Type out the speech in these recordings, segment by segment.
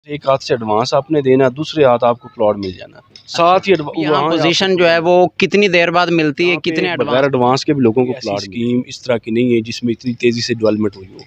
एक हाथ से एडवांस आपने देना, दूसरे हाथ आपको प्लॉट मिल जाना। साथ ही यहाँ पोजीशन जो है वो कितनी देर बाद मिलती है, कितने बगैर एडवांस के भी लोगों को प्लॉट स्कीम इस तरह की नहीं है जिसमें इतनी तेजी से डेवलपमेंट हुई हो।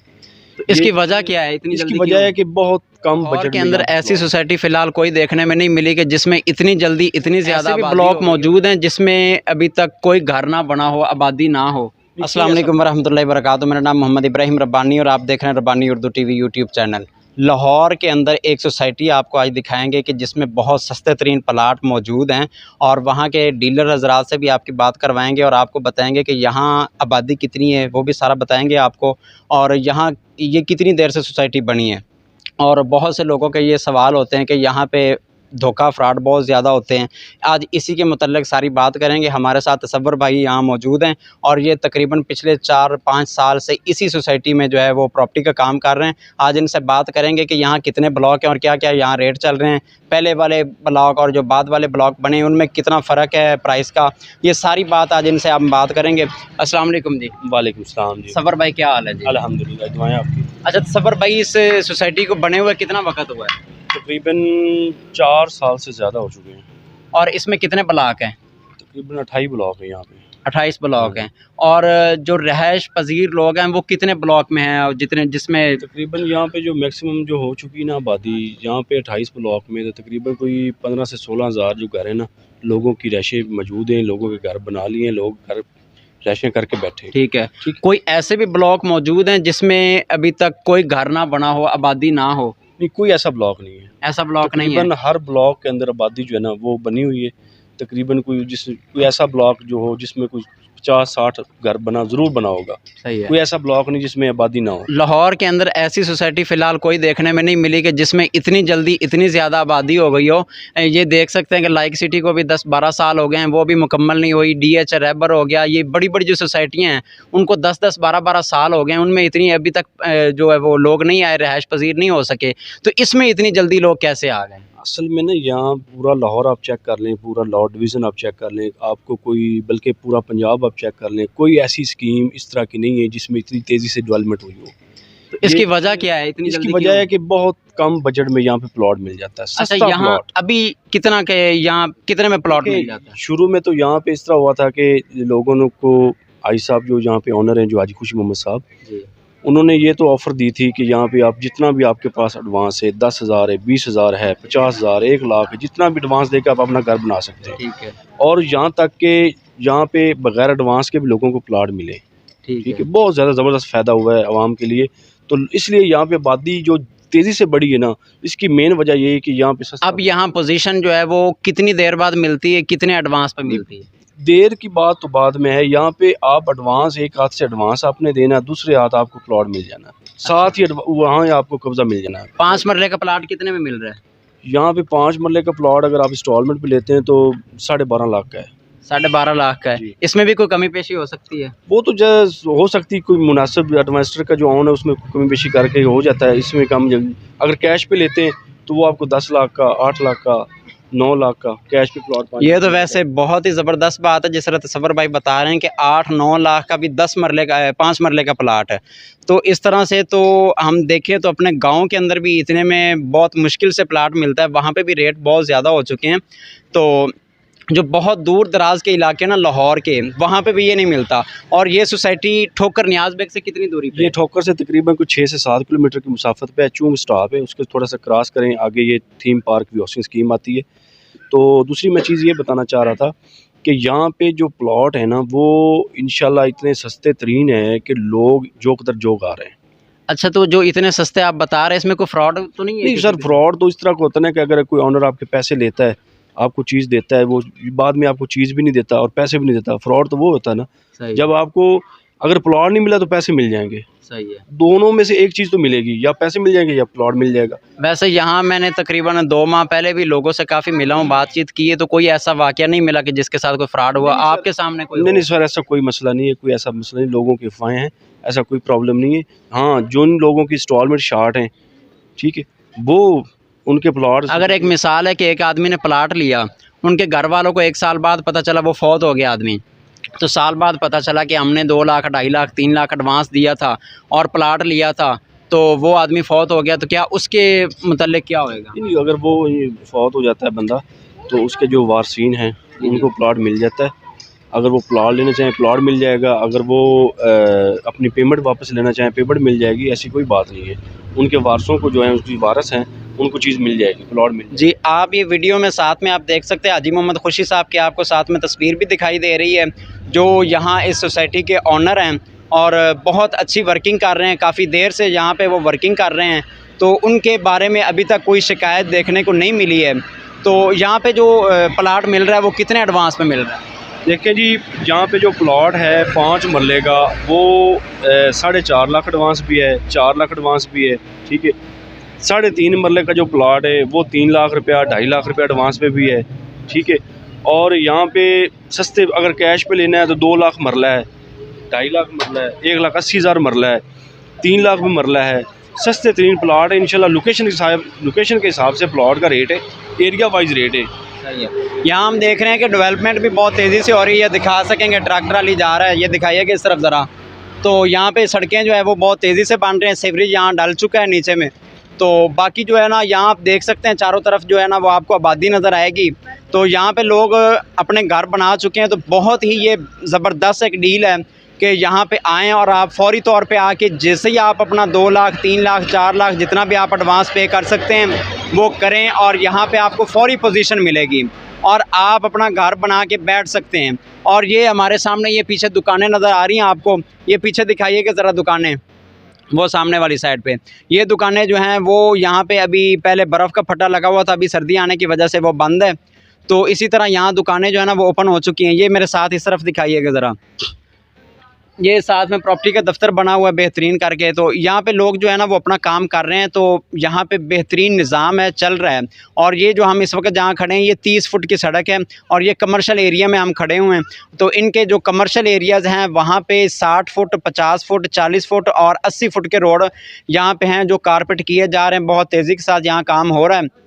तो इसकी वजह क्या है, इतनी इसकी जल्दी वजह है कि बहुत कम लाहौर बजट के में अंदर यहाँ पे ऐसी plot- सोसाइटी फिलहाल कोई देखने में नहीं मिली कि जिसमें इतनी जल्दी इतनी ज्यादा ब्लॉक मौजूद हैं जिसमें अभी तक कोई घर ना बना हो, आबादी ना हो। अस्सलाम वालेकुम वरहमतुल्लाहि वबरकातुहू। मेरा नाम मोहम्मद इब्राहिम रब्बानी और आप देख रहे हैं Rabbani Urdu TV YouTube channel. Lahore के अंदर एक सोसाइटी आपको आज दिखाएंगे कि जिसमें बहुत सस्ते तरीन प्लाट मौजूद हैं और वहाँ के डीलर हजरात से भी आपकी बात करवाएंगे और आपको बताएंगे कि यहाँ आबादी कितनी है, वो भी सारा बताएंगे आपको, और यहाँ ये कितनी देर से सोसाइटी बनी है। और बहुत से लोगों के ये सवाल होते हैं कि यहाँ पे धोखा फ्रॉड बहुत ज़्यादा होते हैं। आज इसी के मुतल्लिक़ सारी बात करेंगे। हमारे साथ तसव्वुर भाई यहाँ मौजूद हैं और ये तकरीबन पिछले 4-5 साल से इसी सोसाइटी में जो है वो प्रॉपर्टी का काम कर रहे हैं। आज इनसे बात करेंगे कि यहाँ कितने ब्लॉक हैं और क्या क्या यहाँ रेट चल रहे हैं, पहले वाले ब्लॉक और जो बाद वाले ब्लॉक बने हैं उनमें कितना फ़र्क है प्राइस का। ये सारी बात आज इनसे हम बात करेंगे। अस्सलाम वालेकुम जी। वालेकुम सलाम जी। तसव्वुर भाई क्या हाल है जी? अल्हम्दुलिल्लाह, दुआएं आपकी। अच्छा तसव्वुर भाई, इस सोसाइटी को बने हुए कितना वक्त हुआ है? तकरीबन 4 साल से ज़्यादा हो चुके हैं। और इसमें कितने ब्लॉक हैं? तकरीबन 28 ब्लॉक है यहाँ पे। 28 ब्लॉक हैं। और जो रहायश पजीर लोग हैं वो कितने ब्लॉक में हैं, और जितने जिसमें तकरीबन यहाँ पे जो मैक्सिमम जो हो चुकी ना आबादी यहाँ पे 28 ब्लॉक में, तो तकरीबन कोई 15 से 16 हज़ार जो घर है ना, लोगों की रैशें मौजूद हैं, लोगों के घर बना लिए हैं, लोग घर रैशें करके बैठे। ठीक है। कोई ऐसे भी ब्लॉक मौजूद हैं जिसमें अभी तक कोई घर ना बना हो, आबादी ना हो? नहीं, कोई ऐसा ब्लॉक नहीं है। ऐसा ब्लॉक नहीं है। तकरीबन हर ब्लॉक के अंदर आबादी जो है ना वो बनी हुई है। तकरीबन कोई ऐसा ब्लॉक जो हो जिसमें कोई 50-60 घर बना ज़रूर बना होगा। सही है। कोई ऐसा ब्लॉक नहीं जिसमें आबादी ना हो। लाहौर के अंदर ऐसी सोसाइटी फ़िलहाल कोई देखने में नहीं मिली कि जिसमें इतनी जल्दी इतनी ज़्यादा आबादी हो गई हो। ये देख सकते हैं कि लाइक सिटी को भी 10-12 साल हो गए हैं, वो भी मुकम्मल नहीं हुई। DH रैबर हो गया, ये बड़ी बड़ी जो सोसाइटियाँ हैं उनको 10-10 12-12 साल हो गए हैं, उनमें इतनी अभी तक जो है वो लोग नहीं आए, रहायश पजीर नहीं हो सके। तो इसमें इतनी जल्दी लोग कैसे आ गए? असल में ना यहाँ पूरा लाहौर आप चेक कर लें, पूरा लाहौर डिवीज़न आप चेक कर लें, आपको कोई बल्कि पूरा पंजाब आप चेक कर लें, कोई ऐसी स्कीम इस तरह की नहीं है जिसमें इतनी तेज़ी से डेवलपमेंट हुई हो। तो इसकी वजह क्या है, इतनी इसकी जल्दी वजह है कि बहुत कम बजट में यहाँ पे प्लॉट मिल जाता है। अच्छा, सस्ता यहाँ प्लॉट। अभी कितना के यहाँ कितने में प्लॉट मिल जाता है? शुरू में तो यहाँ पे इस तरह हुआ था कि लोगों को आई साहब जो यहाँ पे ऑनर हैं, जो हाजी खुशी मोहम्मद साहब, उन्होंने ये तो ऑफ़र दी थी कि यहाँ पे आप जितना भी आपके पास एडवांस है, 10,000 है, 20,000 है, 50,000, 1 लाख है, जितना भी एडवांस देकर आप अपना घर बना सकते हैं। ठीक है। और यहाँ तक कि यहाँ पे बगैर एडवांस के भी लोगों को प्लाट मिले। ठीक ठीक है। है, बहुत ज़्यादा ज़बरदस्त फ़ायदा हुआ है आवाम के लिए। तो इसलिए यहाँ पे आबादी जो तेज़ी से बढ़ी है ना, इसकी मेन वजह ये है कि यहाँ पे अब यहाँ पोजीशन जो है वो कितनी देर बाद मिलती है, कितने एडवांस पे मिलती है? देर की बात तो बाद में है। यहाँ पे आप एडवांस एक हाथ से एडवांस आपने देना, दूसरे हाथ आपको प्लॉट मिल जाना, साथ ही वहाँ आपको कब्जा मिल जाना है। 5 मरले का प्लाट कितने में मिल रहा है? यहाँ पे 5 मरले का प्लॉट अगर आप इंस्टॉलमेंट पे लेते हैं तो 12.5 लाख का है। 12.5 लाख का है। इसमें भी कोई कमी पेशी हो सकती है? वो तो हो सकती है, कोई मुनासिब इन्वेस्टर का जो ऑन है उसमें कमी पेशी करके हो जाता है। इसमें कम अगर कैश पे लेते हैं तो वो आपको 10 लाख का, 8 लाख का, 9 लाख का कैश पे प्लॉट। ये तो वैसे बहुत ही ज़बरदस्त बात है। जिस तरह तसव्वुर भाई बता रहे हैं कि 8-9 लाख का भी 10 मरले का 5 मरले का प्लाट है। तो इस तरह से तो हम देखें तो अपने गांव के अंदर भी इतने में बहुत मुश्किल से प्लाट मिलता है, वहाँ पे भी रेट बहुत ज़्यादा हो चुके हैं। तो जो बहुत दूर दराज के इलाके ना लाहौर के, वहाँ पे भी ये नहीं मिलता। और ये सोसाइटी ठोकर नियाज बेग से कितनी दूरी पे? ये ठोकर से तकरीबन कुछ 6 से 7 किलोमीटर की मुसाफत पे है। चूंग स्टॉप है, उसके थोड़ा सा क्रॉस करें आगे ये थीम पार्क भी हाउसिंग स्कीम आती है। तो दूसरी मैं चीज़ ये बताना चाह रहा था कि यहाँ पे जो प्लॉट है ना वो इंशाल्लाह इतने सस्ते तरीन है कि लोग जो कदर जोग आ रहे हैं। अच्छा, तो जो इतने सस्ते आप बता रहे हैं इसमें कोई फ्रॉड तो नहीं है? नहीं सर, फ्रॉड तो इस तरह का होता है कि अगर कोई ऑनर आपके पैसे लेता है, आपको चीज़ देता है, वो बाद में आपको चीज़ भी नहीं देता और पैसे भी नहीं देता। फ्रॉड तो वो होता है ना जब आपको अगर प्लॉट नहीं मिला तो पैसे मिल जाएंगे। सही है। दोनों में से एक चीज़ तो मिलेगी, या पैसे मिल जाएंगे या प्लॉट मिल जाएगा। वैसे यहाँ मैंने तकरीबन 2 माह पहले भी लोगों से काफ़ी मिला हूँ, बातचीत की है, तो कोई ऐसा वाक़या नहीं मिला कि जिसके साथ कोई फ्रॉड हुआ आपके सामने कोई? नहीं सर, ऐसा कोई मसला नहीं है, कोई ऐसा मसला नहीं, लोगों की अफवाहें हैं, ऐसा कोई प्रॉब्लम नहीं है। हाँ, जिन लोगों की इंस्टॉलमेंट शार्ट हैं, ठीक है, वो उनके प्लॉट, अगर एक मिसाल है कि एक आदमी ने प्लाट लिया, उनके घर वालों को 1 साल बाद पता चला वो फौत हो गया आदमी, तो साल बाद पता चला कि हमने 2 लाख, 2.5 लाख, 3 लाख एडवांस दिया था और प्लाट लिया था, तो वो आदमी फौत हो गया, तो क्या उसके मतलब क्या होएगा? नहीं, अगर वो फौत हो जाता है बंदा तो उसके जो वारसीन हैं उनको प्लाट मिल जाता है। अगर वो प्लाट लेना चाहें प्लाट मिल जाएगा, अगर वो अपनी पेमेंट वापस लेना चाहें पेमेंट मिल जाएगी, ऐसी कोई बात नहीं है। उनके वारसों को जो है उसकी वारस हैं उनको चीज़ मिल जाएगी, प्लाट मिल जाएगी। जी, आप ये वीडियो में साथ में आप देख सकते हैं हाजी मोहम्मद खुशी साहब की आपको साथ में तस्वीर भी दिखाई दे रही है, जो यहाँ इस सोसाइटी के ऑनर हैं और बहुत अच्छी वर्किंग कर रहे हैं, काफ़ी देर से यहाँ पे वो वर्किंग कर रहे हैं। तो उनके बारे में अभी तक कोई शिकायत देखने को नहीं मिली है। तो यहाँ पे जो प्लाट मिल रहा है वो कितने एडवांस में मिल रहा है? देखें जी, यहाँ पे जो प्लॉट है 5 मरले का वो 4.5 लाख एडवांस भी है, 4 लाख एडवांस भी है, ठीक है। 3.5 मरले का जो प्लॉट है वो 3 लाख रुपया 2.5 लाख रुपया एडवांस पे भी है, ठीक है। और यहाँ पे सस्ते अगर कैश पे लेना है तो 2 लाख मरला है, 2.5 लाख मरला है, 1,80,000 मरला है, 3 लाख भी मरला है। सस्ते तरीन प्लाट है इंशाल्लाह। लोकेशन के हिसाब से प्लाट का रेट है, एरिया वाइज रेट है। सही है। यहाँ हम देख रहे हैं कि डेवलपमेंट भी बहुत तेज़ी से हो रही है, दिखा सकेंगे ट्रैक्टर वाली जा रहा है, ये दिखाइएगा इस तरफ ज़रा। तो यहाँ पे सड़कें जो है वो बहुत तेज़ी से बन रहे हैं, सीवरेज यहाँ डल चुका है नीचे में। तो बाकी जो है ना यहाँ आप देख सकते हैं चारों तरफ जो है ना वो आपको आबादी नज़र आएगी। तो यहाँ पे लोग अपने घर बना चुके हैं, तो बहुत ही ये ज़बरदस्त एक डील है कि यहाँ पे आएँ और आप फौरी तौर पे आके जैसे ही आप अपना 2 लाख 3 लाख 4 लाख जितना भी आप एडवांस पे कर सकते हैं वो करें, और यहाँ पे आपको फौरी पोजीशन मिलेगी और आप अपना घर बना के बैठ सकते हैं। और ये हमारे सामने ये पीछे दुकानें नज़र आ रही हैं आपको, ये पीछे दिखाइएगा ज़रा दुकानें, वो सामने वाली साइड पे ये दुकानें जो हैं वो यहाँ पे अभी पहले बर्फ़ का फट्टा लगा हुआ था, अभी सर्दी आने की वजह से वो बंद है। तो इसी तरह यहाँ दुकानें जो है ना वो ओपन हो चुकी हैं। ये मेरे साथ इस तरफ दिखाइएगा ज़रा, ये साथ में प्रॉपर्टी का दफ्तर बना हुआ है बेहतरीन करके। तो यहाँ पे लोग जो है ना वो अपना काम कर रहे हैं, तो यहाँ पे बेहतरीन निज़ाम है, चल रहा है। और ये जो हम इस वक्त जहाँ खड़े हैं ये 30 फुट की सड़क है और ये कमर्शियल एरिया में हम खड़े हुए हैं। तो इनके जो कमर्शियल एरियाज़ हैं वहाँ पे 60 फुट 50 फुट 40 फुट और 80 फुट के रोड यहाँ पे हैं जो कारपेट किए जा रहे हैं। बहुत तेज़ी के साथ यहाँ काम हो रहा है।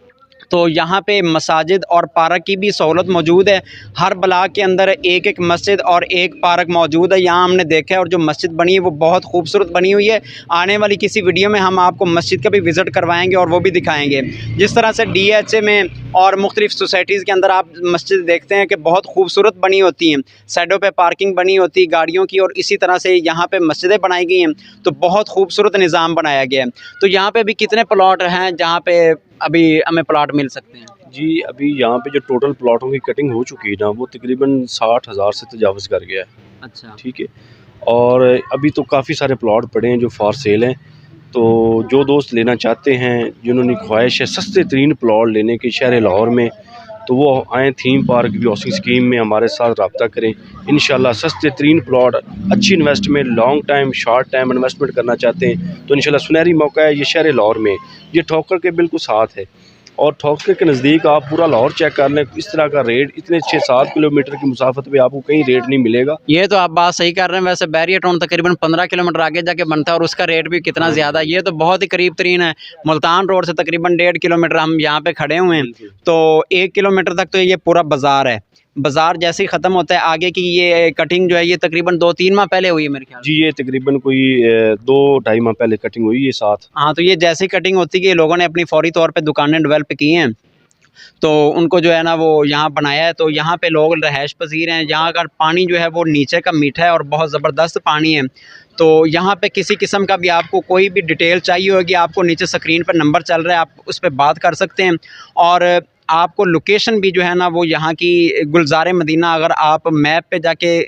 तो यहाँ पे मसाजिद और पार्क की भी सहूलत मौजूद है। हर ब्लॉक के अंदर एक एक मस्जिद और एक पार्क मौजूद है। यहाँ हमने देखा है और जो मस्जिद बनी है वो बहुत खूबसूरत बनी हुई है। आने वाली किसी वीडियो में हम आपको मस्जिद का भी विज़िट करवाएंगे और वो भी दिखाएंगे। जिस तरह से DHA में और मुख्तलिफ़ सोसाइटीज़ के अंदर आप मस्जिद देखते हैं कि बहुत खूबसूरत बनी होती हैं, साइडों पर पार्किंग बनी होती है गाड़ियों की, और इसी तरह से यहाँ पर मस्जिदें बनाई गई हैं। तो बहुत खूबसूरत निज़ाम बनाया गया है। तो यहाँ पर भी कितने प्लॉट हैं जहाँ पर अभी हमें प्लाट मिल सकते हैं? जी, अभी यहाँ पे जो टोटल प्लाटों की कटिंग हो चुकी है ना वो तकरीबन 60,000 से तजावज़ कर गया है। अच्छा, ठीक है। और अभी तो काफ़ी सारे प्लाट पड़े हैं जो फॉर सेल हैं। तो जो दोस्त लेना चाहते हैं, जिन्होंने ख्वाहिश है सस्ते तरीन प्लाट लेने की शहर लाहौर में, तो वो आएँ थीम पार्क हाउसिंग स्कीम में हमारे साथ रब्ता करें। इंशाल्लाह सस्ते तरीन प्लाट, अच्छी investment, long time short time investment करना चाहते हैं तो इंशाल्लाह सुनहरी मौका है। ये शहर लाहौर में, ये ठोकर के बिल्कुल साथ है और ठोकर के नज़दीक आप पूरा लाहौर चेक कर लें। इस तरह का रेट इतने 6-7 किलोमीटर की मुसाफत पे आपको कहीं रेट नहीं मिलेगा। ये तो आप बात सही कर रहे हैं। वैसे बैरियर टाउन तकरीबन 15 किलोमीटर आगे जाके बनता है और उसका रेट भी कितना ज़्यादा है। ये तो बहुत ही करीब तरीन है। मुल्तान रोड से तकरीबन 1.5 किलोमीटर हम यहाँ पे खड़े हुए हैं। तो 1 किलोमीटर तक तो ये पूरा बाज़ार है। बाज़ार जैसे ही ख़त्म होता है आगे की ये कटिंग जो है ये तकरीबन 2-3 माह पहले हुई है मेरे ख्याल। जी, ये तकरीबन कोई 2-2.5 माह पहले कटिंग हुई है साथ। हाँ, तो ये जैसी कटिंग होती है लोगों ने अपनी फौरी तौर पे दुकानें डेवलप की हैं, तो उनको जो है ना वो यहाँ बनाया है। तो यहाँ पे लोग रहायश पसीर हैं। यहाँ का पानी जो है वो नीचे का मीठा है और बहुत ज़बरदस्त पानी है। तो यहाँ पे किसी किस्म का भी आपको कोई भी डिटेल चाहिए होगी, आपको नीचे स्क्रीन पर नंबर चल रहा है, आप उस पर बात कर सकते हैं। और आपको लोकेशन भी जो है ना वो यहाँ की गुलज़ार मदीना, अगर आप मैप पे जाके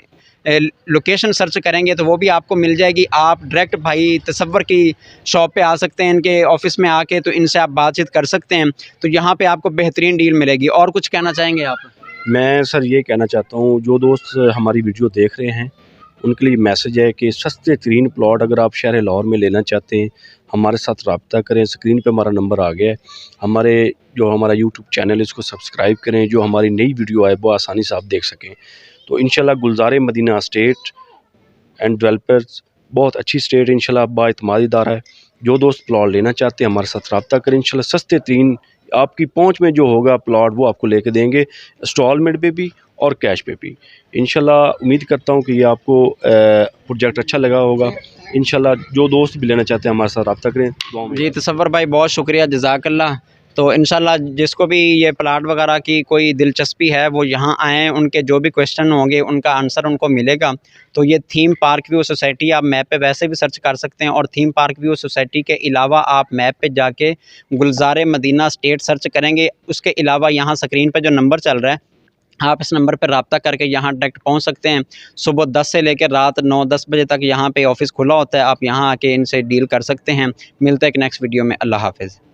लोकेशन सर्च करेंगे तो वो भी आपको मिल जाएगी। आप डायरेक्ट भाई तसव्वुर की शॉप पे आ सकते हैं, इनके ऑफिस में आके, तो इनसे आप बातचीत कर सकते हैं। तो यहाँ पे आपको बेहतरीन डील मिलेगी। और कुछ कहना चाहेंगे आप? मैं सर ये कहना चाहता हूँ, जो दोस्त हमारी वीडियो देख रहे हैं उनके लिए मैसेज है कि सस्ते तरीन प्लॉट अगर आप शहर लाहौर में लेना चाहते हैं हमारे साथ रब्ता करें। स्क्रीन पे हमारा नंबर आ गया है। हमारा यूट्यूब चैनल है इसको सब्सक्राइब करें, जो हमारी नई वीडियो आए वो आसानी से आप देख सकें। तो इंशाल्लाह Gulzar Madina state and developers बहुत अच्छी स्टेट इंशाल्लाह बाएतमाद इदारा है। जो दोस्त प्लॉट लेना चाहते हैं हमारे साथ रब्ता करें। इंशाल्लाह सस्ते तरीन आपकी पहुंच में जो होगा प्लॉट वो आपको लेके देंगे, इंस्टॉलमेंट पे भी और कैश पे भी। इंशाल्लाह उम्मीद करता हूँ कि ये आपको प्रोजेक्ट अच्छा लगा होगा। इंशाल्लाह जो दोस्त भी लेना चाहते हैं हमारे साथ रब्ता करें। दुआ में जी तसव्वुर भाई, बहुत शुक्रिया, जज़ाकल्लाह। तो इंशाल्लाह जिसको भी ये प्लाट वगैरह की कोई दिलचस्पी है वो यहाँ आएँ, उनके जो भी क्वेश्चन होंगे उनका आंसर उनको मिलेगा। तो ये थीम पार्क व्यू सोसाइटी आप मैप पे वैसे भी सर्च कर सकते हैं, और थीम पार्क व्यू सोसाइटी के अलावा आप मैप पे जाके गुलज़ार मदीना स्टेट सर्च करेंगे। उसके अलावा यहाँ स्क्रीन पे जो नंबर चल रहा है, आप इस नंबर पर रब्ता करके यहाँ डायरेक्ट पहुँच सकते हैं। सुबह 10 से लेकर रात 9-10 बजे तक यहाँ पे ऑफ़िस खुला होता है। आप यहाँ आके इनसे डील कर सकते हैं। मिलते हैं एक नेक्स्ट वीडियो में। अल्लाह हाफ़िज़।